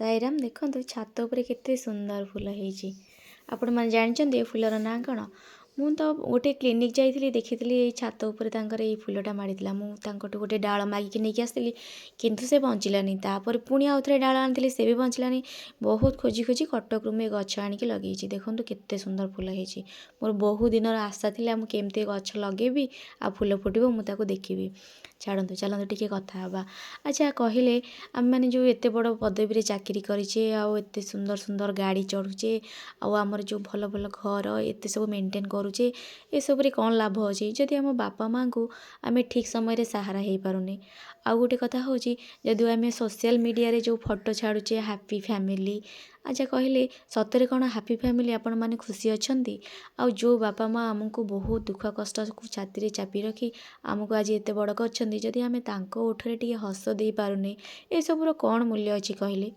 ସାଇରାମ ଦେଖନ୍ତୁ ଛାତ ଉପରେ କେତେ ସୁନ୍ଦର ଫୁଲ ହେଇଛି। ଆପଣମାନେ ଜାଣିଛନ୍ତି ଏ ଫୁଲର ନାଁ କ'ଣ? ମୁଁ ତ ଗୋଟେ କ୍ଲିନିକ୍ ଯାଇଥିଲି, ଦେଖିଥିଲି ଏଇ ଛାତ ଉପରେ ତାଙ୍କର ଏଇ ଫୁଲଟା ମାଡ଼ିଥିଲା। ମୁଁ ତାଙ୍କଠୁ ଗୋଟେ ଡାଳ ମାଗିକି ନେଇକି ଆସିଥିଲି, କିନ୍ତୁ ସେ ବଞ୍ଚିଲାନି। ତାପରେ ପୁଣି ଆଉ ଥରେ ଡାଳ ଆଣିଥିଲି, ସେ ବି ବଞ୍ଚିଲାନି। ବହୁତ ଖୋଜି ଖୋଜି କଟକରୁ ମୁଁ ଏ ଗଛ ଆଣିକି ଲଗେଇଛି। ଦେଖନ୍ତୁ କେତେ ସୁନ୍ଦର ଫୁଲ ହେଇଛି। ମୋର ବହୁ ଦିନର ଆଶା ଥିଲା ମୁଁ କେମିତି ଏ ଗଛ ଲଗେଇବି ଆଉ ଫୁଲ ଫୁଟିବ ମୁଁ ତାକୁ ଦେଖିବି। ଛାଡ଼ନ୍ତୁ, ଚାଲନ୍ତୁ ଟିକେ କଥା ହେବା। ଆଚ୍ଛା କହିଲେ, ଆମେମାନେ ଯେଉଁ ଏତେ ବଡ଼ ପଦବୀରେ ଚାକିରି କରିଛେ, ଆଉ ଏତେ ସୁନ୍ଦର ସୁନ୍ଦର ଗାଡ଼ି ଚଢ଼ୁଛେ, ଆଉ ଆମର ଯେଉଁ ଭଲ ଭଲ ଘର ଏତେ ସବୁ ମେଣ୍ଟେନ୍ କରୁଛେ, ଏସବୁରେ କ'ଣ ଲାଭ ଅଛି ଯଦି ଆମ ବାପା ମାଆଙ୍କୁ ଆମେ ଠିକ୍ ସମୟରେ ସାହାରା ହେଇପାରୁନେ? ଆଉ ଗୋଟେ କଥା ହେଉଛି, ଯଦି ଆମେ ସୋସିଆଲ ମିଡ଼ିଆରେ ଯେଉଁ ଫଟୋ ଛାଡ଼ୁଛେ ହ୍ୟାପି ଫ୍ୟାମିଲି, ଆଚ୍ଛା କହିଲେ ସତରେ କ'ଣ ହ୍ୟାପି ଫ୍ୟାମିଲି? ଆପଣମାନେ ଖୁସି ଅଛନ୍ତି? ଆଉ ଯେଉଁ ବାପା ମାଆ ଆମକୁ ବହୁତ ଦୁଃଖ କଷ୍ଟକୁ ଛାତିରେ ଚାପି ରଖି ଆମକୁ ଆଜି ଏତେ ବଡ଼ କରିଛନ୍ତି, ଯଦି ଆମେ ତାଙ୍କ ଓଠରେ ଟିକେ ହସ ଦେଇପାରୁନେ, ଏସବୁର କ'ଣ ମୂଲ୍ୟ ଅଛି କହିଲେ?